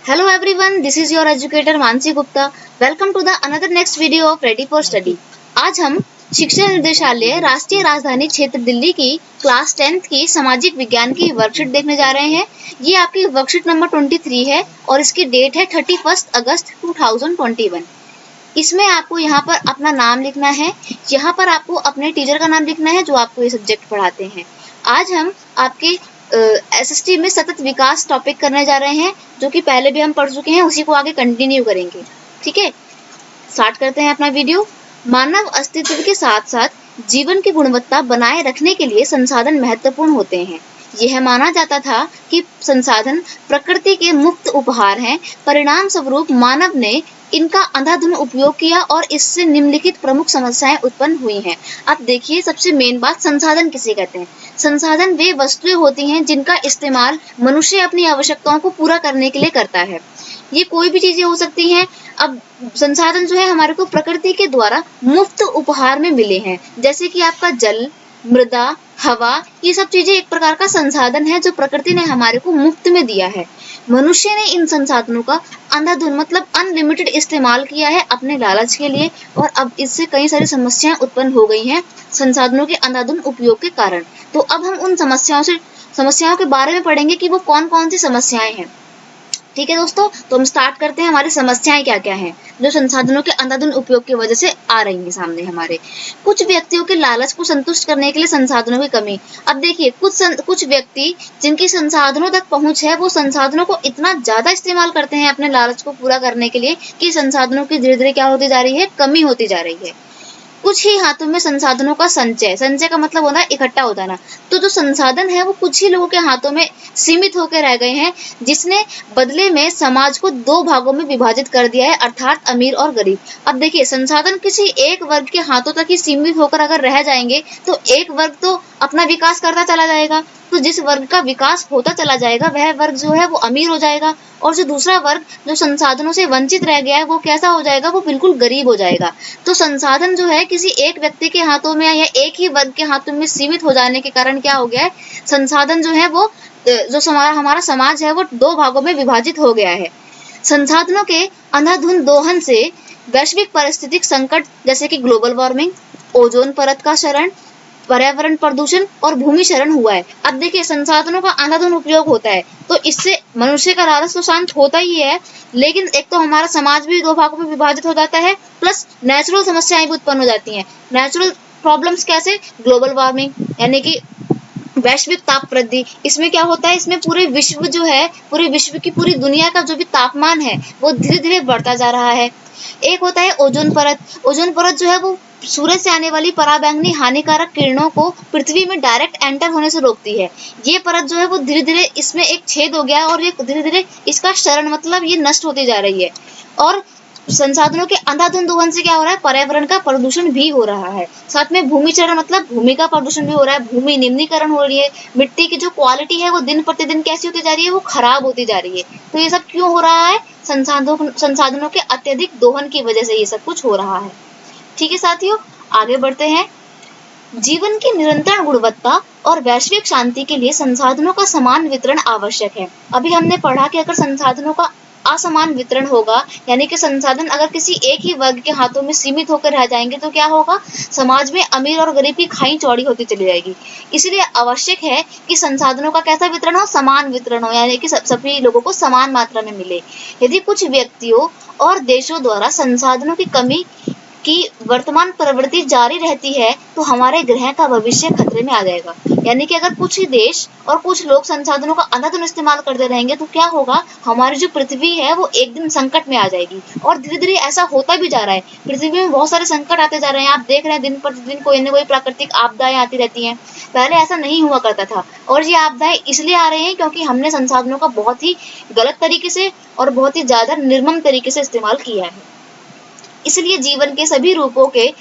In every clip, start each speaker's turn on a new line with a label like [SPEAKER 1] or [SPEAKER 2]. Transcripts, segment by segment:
[SPEAKER 1] Hello everyone, this is your educator Mansi Gupta. Welcome to the another next video of Ready for Study. आज हम शिक्षा निर्देशालय राष्ट्रीय राजधानी क्षेत्र दिल्ली की क्लास 10th की सामाजिक विज्ञान की वर्कशीट देखने जा रहे हैं। ये आपकी वर्कशीट नंबर 23 है और इसकी डेट है 31 अगस्त 2021। इसमें आपको यहाँ पर अपना नाम लिखना है, यहाँ पर आपको अपने टीचर का नाम लिखना है जो आपको ये सब्जेक्ट पढ़ाते हैं। आज हम आपके एसएसटी में सतत विकास टॉपिक करने जा रहे हैं, जो कि पहले भी हम पढ़ चुके हैं, उसी को आगे कंटिन्यू करेंगे। ठीक है, स्टार्ट करते हैं अपना वीडियो। मानव अस्तित्व के साथ साथ जीवन की गुणवत्ता बनाए रखने के लिए संसाधन महत्वपूर्ण होते हैं। यह माना जाता था कि संसाधन प्रकृति के मुफ्त उपहार हैं। परिणाम स्वरूप मानव ने इनका अंधाधुंध उपयोग किया और इससे निम्नलिखित प्रमुख समस्याएं उत्पन्न हुई हैं। अब देखिए, सबसे मेन बात, संसाधन किसे कहते हैं? संसाधन वे वस्तुएं होती हैं जिनका इस्तेमाल मनुष्य अपनी आवश्यकताओं को पूरा करने के लिए करता है। ये कोई भी चीजें हो सकती हैं। अब संसाधन जो है हमारे को प्रकृति के द्वारा मुफ्त उपहार में मिले हैं, जैसे कि आपका जल, मृदा, हवा, ये सब चीजें एक प्रकार का संसाधन है जो प्रकृति ने हमारे को मुफ्त में दिया है। मनुष्य ने इन संसाधनों का अंधाधुंध मतलब अनलिमिटेड इस्तेमाल किया है अपने लालच के लिए, और अब इससे कई सारी समस्याएं उत्पन्न हो गई हैं संसाधनों के अंधाधुंध उपयोग के कारण। तो अब हम उन समस्याओं के बारे में पढ़ेंगे कि वो कौन कौन सी समस्याएं हैं। ठीक है दोस्तों, तो हम स्टार्ट करते हैं। हमारी समस्याएं क्या क्या हैं जो संसाधनों के अंधाधुंध उपयोग की वजह से आ रही हैं सामने हमारे। कुछ व्यक्तियों के लालच को संतुष्ट करने के लिए संसाधनों की कमी। अब देखिए, कुछ व्यक्ति जिनकी संसाधनों तक पहुंच है, वो संसाधनों को इतना ज्यादा इस्तेमाल करते हैं अपने लालच को पूरा करने के लिए कि संसाधनों की धीरे धीरे क्या होती जा रही है, कमी होती जा रही है। कुछ ही हाथों में संसाधनों का संचय का मतलब होता है इकट्ठा होता ना। तो जो संसाधन है वो कुछ ही लोगों के हाथों में सीमित होकर रह गए हैं, जिसने बदले में समाज को दो भागों में विभाजित कर दिया है, अर्थात अमीर और गरीब। अब देखिए, संसाधन किसी एक वर्ग के हाथों तक ही सीमित होकर अगर रह जाएंगे तो एक वर्ग तो अपना विकास करता चला जाएगा। तो जिस वर्ग का विकास होता चला जाएगा वह वर्ग जो है वो अमीर हो जाएगा, और जो दूसरा वर्ग जो संसाधनों से वंचित रह गया है वो कैसा हो जाएगा, वो बिल्कुल गरीब हो जाएगा। तो संसाधन जो है किसी एक व्यक्ति के हाथों में या एक ही वर्ग के हाथों में सीमित हो जाने के कारण क्या हो गया है, संसाधन जो है वो जो हमारा समाज है वो दो भागों में विभाजित हो गया है। संसाधनों के अंधाधुंध दोहन से वैश्विक पारिस्थितिक संकट जैसे कि ग्लोबल वार्मिंग, ओजोन परत का क्षरण, पर्यावरण प्रदूषण और भूमि क्षरण हुआ है। अब देखिए, संसाधनों का अंधाधुंध उपयोग होता है तो इससे मनुष्य का लालच तो शांत होता ही है, लेकिन एक तो हमारा समाज भी दो भागों में विभाजित हो जाता है, प्लस नेचुरल समस्याएं भी उत्पन्न हो जाती हैं। नेचुरल प्रॉब्लम्स कैसे? ग्लोबल वार्मिंग यानी कि वैश्विक ताप वृद्धि। इसमें क्या होता है, इसमें पूरे विश्व जो है, पूरे विश्व की पूरी दुनिया का जो भी तापमान है वो धीरे धीरे बढ़ता जा रहा है। एक होता है ओजोन परत। ओजोन परत जो है वो सूरज से आने वाली पराबैंगनी हानिकारक किरणों को पृथ्वी में डायरेक्ट एंटर होने से रोकती है। ये परत जो है वो धीरे धीरे इसमें एक छेद हो गया है और ये धीरे धीरे इसका क्षरण मतलब ये नष्ट होती जा रही है। और संसाधनों के अंधाधुंध दोहन से क्या हो रहा है, पर्यावरण का प्रदूषण भी हो रहा है। साथ में भूमि क्षरण मतलब भूमि का प्रदूषण भी हो रहा है, भूमि निम्नीकरण हो रही है, मिट्टी की जो क्वालिटी है वो दिन प्रतिदिन कैसी होती जा रही है, वो खराब होती जा रही है। तो ये सब क्यों हो रहा है? संसाधनों के अत्यधिक दोहन की वजह से ये सब कुछ हो रहा है। ठीक है साथियों, आगे बढ़ते हैं। जीवन की निरंतर गुणवत्ता और वैश्विक शांति के लिए संसाधनों का समान वितरण आवश्यक है। अभी हमने पढ़ा कि अगर संसाधनों का असमान वितरण होगा, यानी कि संसाधन अगर किसी एक ही वर्ग के हाथों में सीमित होकर रह जाएंगे तो क्या होगा, समाज में अमीर और गरीब की खाई चौड़ी होती चली जाएगी। इसलिए आवश्यक है कि संसाधनों का कैसा वितरण हो, समान वितरण हो, यानी कि सभी लोगों को समान मात्रा में मिले। यदि कुछ व्यक्तियों और देशों द्वारा संसाधनों की कमी की वर्तमान प्रवृत्ति जारी रहती है तो हमारे ग्रह का भविष्य खतरे में आ जाएगा। यानी कि अगर कुछ ही देश और कुछ लोग संसाधनों का अंधाधुंध इस्तेमाल करते रहेंगे तो क्या होगा, हमारी जो पृथ्वी है वो एक दिन संकट में आ जाएगी। और धीरे धीरे ऐसा होता भी जा रहा है, पृथ्वी में बहुत सारे संकट आते जा रहे हैं। आप देख रहे हैं दिन प्रतिदिन कोई न कोई प्राकृतिक आपदाएं आती रहती हैं। पहले ऐसा नहीं हुआ करता था, और ये आपदाएं इसलिए आ रहे हैं क्योंकि हमने संसाधनों का बहुत ही गलत तरीके से और बहुत ही ज्यादा निर्मम तरीके से इस्तेमाल किया है। इसलिए जीवन के सभी रूपों के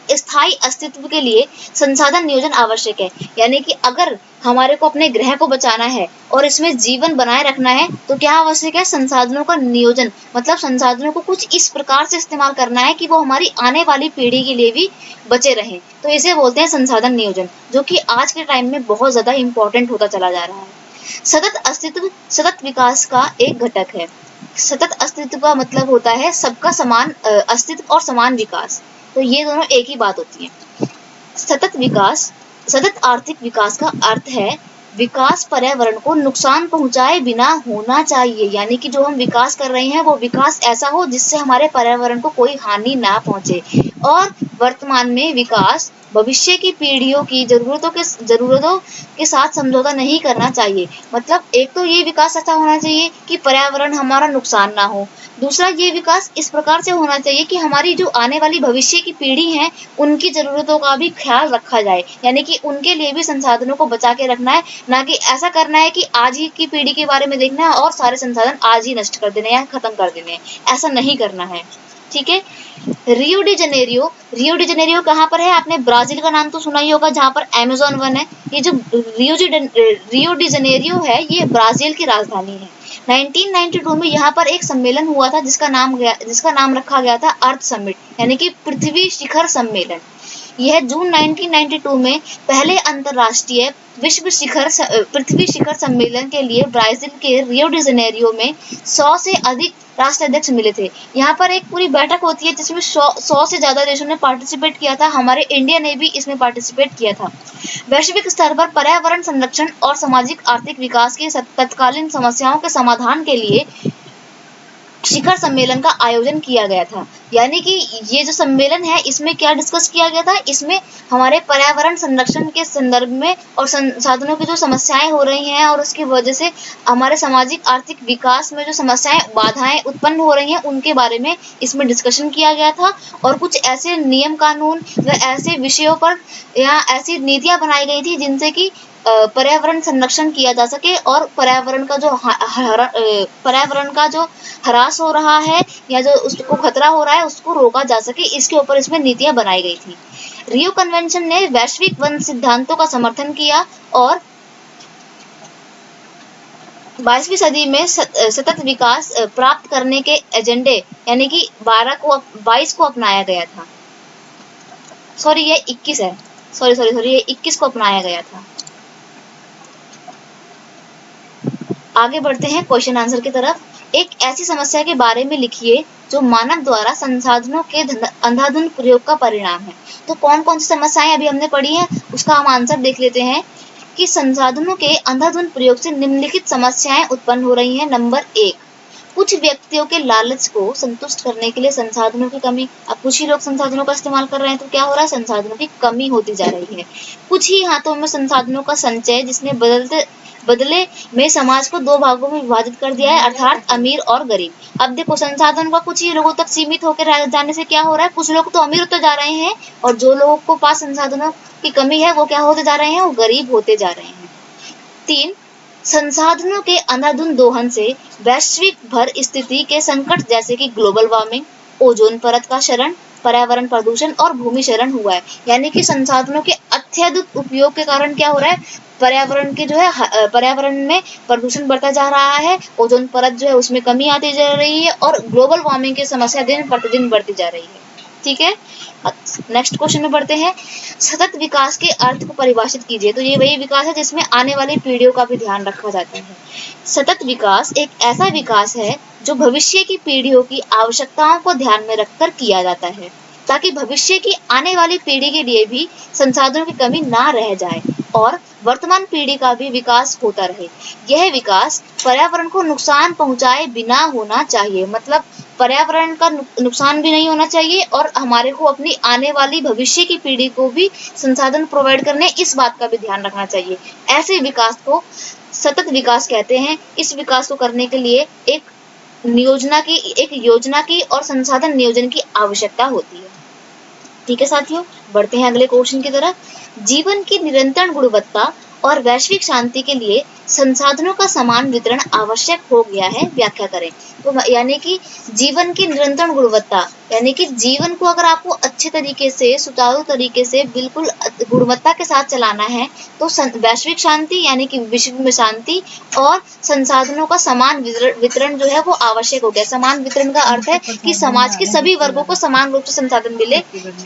[SPEAKER 1] स्थायी अस्तित्व के लिए संसाधन नियोजन आवश्यक है। यानी कि अगर हमारे को अपने ग्रह को बचाना है और इसमें जीवन बनाए रखना है तो क्या आवश्यक है, संसाधनों का नियोजन। मतलब संसाधनों को कुछ इस प्रकार से इस्तेमाल करना है कि वो हमारी आने वाली पीढ़ी के लिए भी बचे रहें। तो इसे बोलते हैं संसाधन नियोजन, जो कि आज के टाइम में बहुत ज्यादा इंपॉर्टेंट होता चला जा रहा है। सतत अस्तित्व सतत विकास का एक घटक है। सतत अस्तित्व का मतलब होता है सबका समान अस्तित्व और समान विकास। तो ये दोनों एक ही बात होती है। सतत विकास, सतत आर्थिक विकास का अर्थ है विकास पर्यावरण को नुकसान पहुंचाए बिना होना चाहिए। यानी कि जो हम विकास कर रहे हैं वो विकास ऐसा हो जिससे हमारे पर्यावरण को कोई हानि ना पहुंचे। और वर्तमान में विकास भविष्य की पीढ़ियों की जरूरतों के साथ समझौता नहीं करना चाहिए। मतलब एक तो ये विकास ऐसा होना चाहिए कि पर्यावरण हमारा नुकसान ना हो। दूसरा, ये विकास इस प्रकार से होना चाहिए कि हमारी जो आने वाली भविष्य की पीढ़ी है उनकी जरूरतों का भी ख्याल रखा जाए। यानी कि उनके लिए भी संसाधनों को बचा के रखना है, ना कि ऐसा करना है कि आज ही की पीढ़ी के बारे में देखना है और सारे संसाधन आज ही नष्ट कर देने या खत्म कर देने हैं। ऐसा नहीं करना है। ठीक है। Rio de Janeiro, Rio de Janeiro कहाँ पर है? आपने ब्राजील का नाम तो सुना ही होगा जहाँ पर अमेज़न वन है। ये जो रियो डी जेनेरियो है ये ब्राजील की राजधानी है। 1992 में यहाँ पर एक सम्मेलन हुआ था जिसका नाम रखा गया था अर्थ समिट, यानी कि पृथ्वी शिखर सम्मेलन। यह जून 1992 में पहले अंतरराष्ट्रीय पृथ्वी शिखर सम्मेलन के लिए ब्राजील के रियो डी जेनेरियो में 100 से अधिक राष्ट्राध्यक्ष मिले थे। यहाँ पर एक पूरी बैठक होती है जिसमें 100 से ज्यादा देशों ने पार्टिसिपेट किया था। हमारे इंडिया ने भी इसमें पार्टिसिपेट किया था। वैश्विक स्तर पर पर्यावरण संरक्षण और सामाजिक आर्थिक विकास की तत्कालीन समस्याओं के समाधान के लिए शिखर सम्मेलन का आयोजन किया गया था। यानी कि ये जो सम्मेलन है इसमें क्या डिस्कस किया गया था? इसमें हमारे पर्यावरण संरक्षण के संदर्भ में और संसाधनों की जो समस्याएं हो रही हैं और उसकी वजह से हमारे सामाजिक आर्थिक विकास में जो समस्याएं बाधाएं उत्पन्न हो रही हैं उनके बारे में इसमें डिस्कशन किया गया था। और कुछ ऐसे नियम कानून व ऐसे विषयों पर या ऐसी नीतियां बनाई गई थी जिनसे कि पर्यावरण संरक्षण किया जा सके और पर्यावरण का जो ह्रास हो रहा है या जो उसको खतरा हो रहा है उसको रोका जा सके, इसके ऊपर इसमें नीतियां बनाई गई थी। रियो कन्वेंशन ने वैश्विक वन सिद्धांतों का समर्थन किया और 22वीं सदी में सतत विकास प्राप्त करने के एजेंडे यानी कि 22 को अपनाया गया था। सॉरी ये 21 है। सॉरी ये 21 को अपनाया गया था। आगे बढ़ते हैं क्वेश्चन आंसर की तरफ। एक ऐसी समस्या के बारे में लिखिए जो मानव द्वारा संसाधनों के अंधाधुंध प्रयोग का परिणाम है। तो कौन कौन सी समस्याएं अभी हमने पढ़ी हैं उसका हम आंसर देख लेते हैं कि संसाधनों के अंधाधुंध प्रयोग से निम्नलिखित समस्याएं उत्पन्न हो रही हैं। नंबर 1, कुछ व्यक्तियों के लालच को संतुष्ट करने के लिए संसाधनों की कमी। अब कुछ ही लोग संसाधनों का इस्तेमाल कर रहे हैं तो क्या हो रहा है? संसाधनों की कमी होती जा रही है। कुछ ही हाथों में संसाधनों का संचय जिसने बदले में समाज को दो भागों में विभाजित कर दिया है, अर्थात अमीर और गरीब। अब देखो संसाधनों का कुछ ही लोगों तक सीमित होकर रह जाने से क्या हो रहा है? कुछ लोग तो अमीर होते जा रहे हैं और जो लोगों को पास संसाधनों की कमी है वो क्या होते जा रहे हैं? वो गरीब होते जा रहे हैं। 3, संसाधनों के अंधाधुंध दोहन से वैश्विक भर स्थिति के संकट जैसे कि ग्लोबल वार्मिंग, ओजोन परत का क्षरण, पर्यावरण प्रदूषण और भूमि क्षरण हुआ है। यानी कि संसाधनों के अत्यधिक उपयोग के कारण क्या हो रहा है? पर्यावरण में प्रदूषण बढ़ता जा रहा है, ओजोन परत जो है उसमें कमी आती जा रही है और ग्लोबल वार्मिंग की समस्या दिन प्रतिदिन बढ़ती जा रही है। ठीक है, नेक्स्ट क्वेश्चन में बढ़ते हैं। सतत विकास के अर्थ को परिभाषित कीजिए। तो ये वही विकास है जिसमें आने वाली पीढ़ियों का भी ध्यान रखा जाता है। सतत विकास एक ऐसा विकास है जो भविष्य की पीढ़ियों की आवश्यकताओं को ध्यान में रखकर किया जाता है ताकि भविष्य की आने वाली पीढ़ी के लिए भी संसाधनों की कमी ना रह जाए और वर्तमान पीढ़ी का भी विकास होता रहे। यह विकास पर्यावरण को नुकसान पहुंचाए बिना होना चाहिए। मतलब पर्यावरण का नुकसान भी नहीं होना चाहिए और हमारे को अपनी आने वाली भविष्य की पीढ़ी को भी संसाधन प्रोवाइड करने, इस बात का भी ध्यान रखना चाहिए। ऐसे विकास को सतत विकास कहते हैं। इस विकास को करने के लिए एक योजना की और संसाधन नियोजन की आवश्यकता होती है। ठीक है साथियों, बढ़ते हैं अगले क्वेश्चन की तरफ। जीवन की निरंतर गुणवत्ता और वैश्विक शांति के लिए संसाधनों का समान वितरण आवश्यक हो गया है, व्याख्या करें। तो यानी कि जीवन की निरंतर गुणवत्ता यानी कि जीवन को अगर आपको अच्छे तरीके से, सुचारू तरीके से, बिल्कुल गुणवत्ता के साथ चलाना है तो वैश्विक शांति यानी कि विश्व में शांति और संसाधनों का समान वितरण जो है वो आवश्यक हो गया। समान वितरण का अर्थ है कि समाज के सभी वर्गों को समान रूप से संसाधन मिले,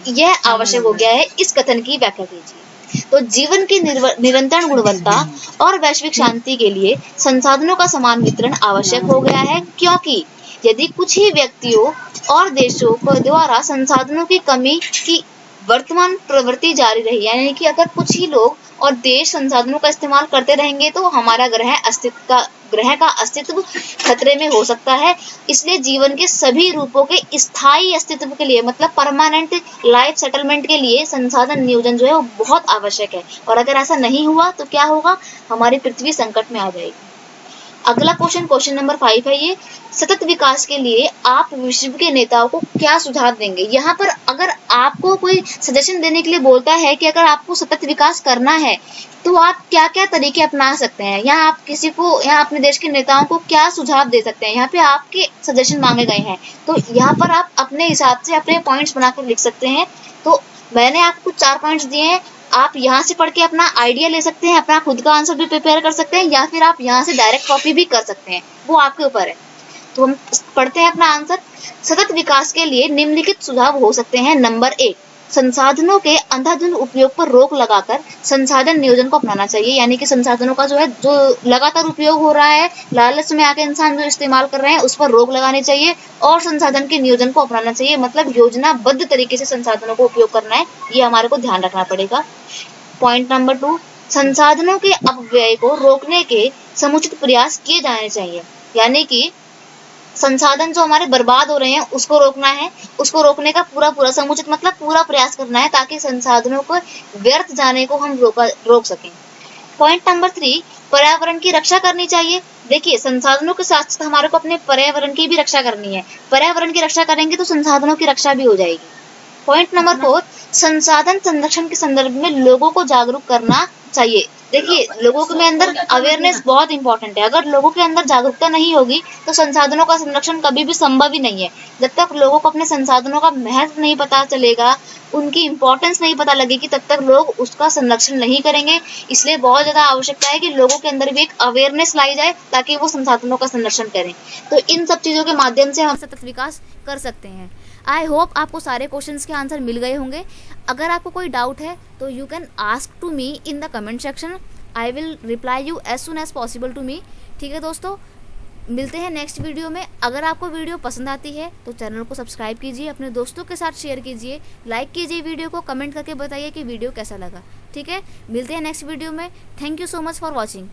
[SPEAKER 1] यह आवश्यक हो गया है। इस कथन की व्याख्या कीजिए। तो जीवन की निरंतर गुणवत्ता और वैश्विक शांति के लिए संसाधनों का समान वितरण आवश्यक हो गया है क्योंकि यदि कुछ ही व्यक्तियों और देशों के द्वारा संसाधनों की कमी की वर्तमान प्रवृत्ति जारी रही, यानी कि अगर कुछ ही लोग और देश संसाधनों का इस्तेमाल करते रहेंगे तो हमारा ग्रह का अस्तित्व खतरे में हो सकता है। इसलिए जीवन के सभी रूपों के स्थायी अस्तित्व के लिए, मतलब परमानेंट लाइफ सेटलमेंट के लिए संसाधन नियोजन जो है वो बहुत आवश्यक है। और अगर ऐसा नहीं हुआ तो क्या होगा, हमारी पृथ्वी संकट में आ जाएगी। अगला क्वेश्चन नंबर 5 है ये, सतत विकास के लिए आप विश्व के नेताओं को क्या सुझाव देंगे। यहाँ पर अगर आपको कोई सजेशन देने के लिए बोलता है कि अगर आपको सतत विकास करना है तो आप क्या क्या तरीके अपना सकते हैं, यहाँ आप यहाँ अपने देश के नेताओं को क्या सुझाव दे सकते हैं, यहाँ पे आपके सजेशन मांगे गए हैं। तो यहाँ पर आप अपने हिसाब से अपने पॉइंट्स बनाकर लिख सकते हैं। तो मैंने आपको 4 पॉइंट्स दिए हैं, आप यहाँ से पढ़ के अपना आइडिया ले सकते हैं, अपना खुद का आंसर भी प्रिपेयर कर सकते हैं, या फिर आप यहाँ से डायरेक्ट कॉपी भी कर सकते हैं, वो आपके ऊपर है। तो हम पढ़ते हैं अपना आंसर। सतत विकास के लिए निम्नलिखित सुझाव हो सकते हैं। नंबर 1, संसाधनों के अंधाधुंध उपयोग पर रोक लगाकर संसाधन नियोजन को अपनाना चाहिए, यानी कि संसाधनों का जो लगातार उपयोग हो रहा है, लालच में आके इंसान जो इस्तेमाल कर रहे हैं उस पर रोक लगानी चाहिए और संसाधन के नियोजन को अपनाना चाहिए, मतलब योजनाबद्ध तरीके से संसाधनों को उपयोग करना है, ये हमारे को ध्यान रखना पड़ेगा। पॉइंट नंबर 2, संसाधनों के अपव्यय को रोकने के समुचित प्रयास किए जाने चाहिए, यानी कि संसाधन जो हमारे बर्बाद हो रहे हैं उसको रोकना है, उसको रोकने का पूरा समुचित मतलब पूरा प्रयास करना है ताकि संसाधनों को व्यर्थ जाने को हम रोक सकें। पॉइंट नंबर 3, पर्यावरण की रक्षा करनी चाहिए। देखिए, संसाधनों के साथ साथ हमारे को अपने पर्यावरण की भी रक्षा करनी है, पर्यावरण की रक्षा करेंगे तो संसाधनों की रक्षा भी हो जाएगी। पॉइंट नंबर 4, संसाधन संरक्षण के संदर्भ में लोगों को जागरूक करना चाहिए। देखिए, लोगों के अंदर अवेयरनेस बहुत इंपॉर्टेंट है, अगर लोगों के अंदर जागरूकता नहीं होगी तो संसाधनों का संरक्षण कभी भी संभव ही नहीं है। जब तक लोगों को अपने संसाधनों का महत्व नहीं पता चलेगा, उनकी इंपॉर्टेंस नहीं पता लगेगी, तब तक लोग उसका संरक्षण नहीं करेंगे। इसलिए बहुत ज्यादा आवश्यकता है कि लोगों के अंदर भी एक अवेयरनेस लाई जाए ताकि वो संसाधनों का संरक्षण करें। तो इन सब चीजों के माध्यम से हम सतत विकास कर सकते हैं। आई होप आपको सारे क्वेश्चंस के आंसर मिल गए होंगे। अगर आपको कोई डाउट है तो you can ask to me in the comment section, I will reply you as soon as possible to me. ठीक है दोस्तों, मिलते हैं नेक्स्ट वीडियो में। अगर आपको वीडियो पसंद आती है तो चैनल को सब्सक्राइब कीजिए, अपने दोस्तों के साथ शेयर कीजिए, लाइक कीजिए वीडियो को, कमेंट करके बताइए कि वीडियो कैसा लगा। ठीक है, मिलते हैं नेक्स्ट वीडियो में। Thank you so much for watching.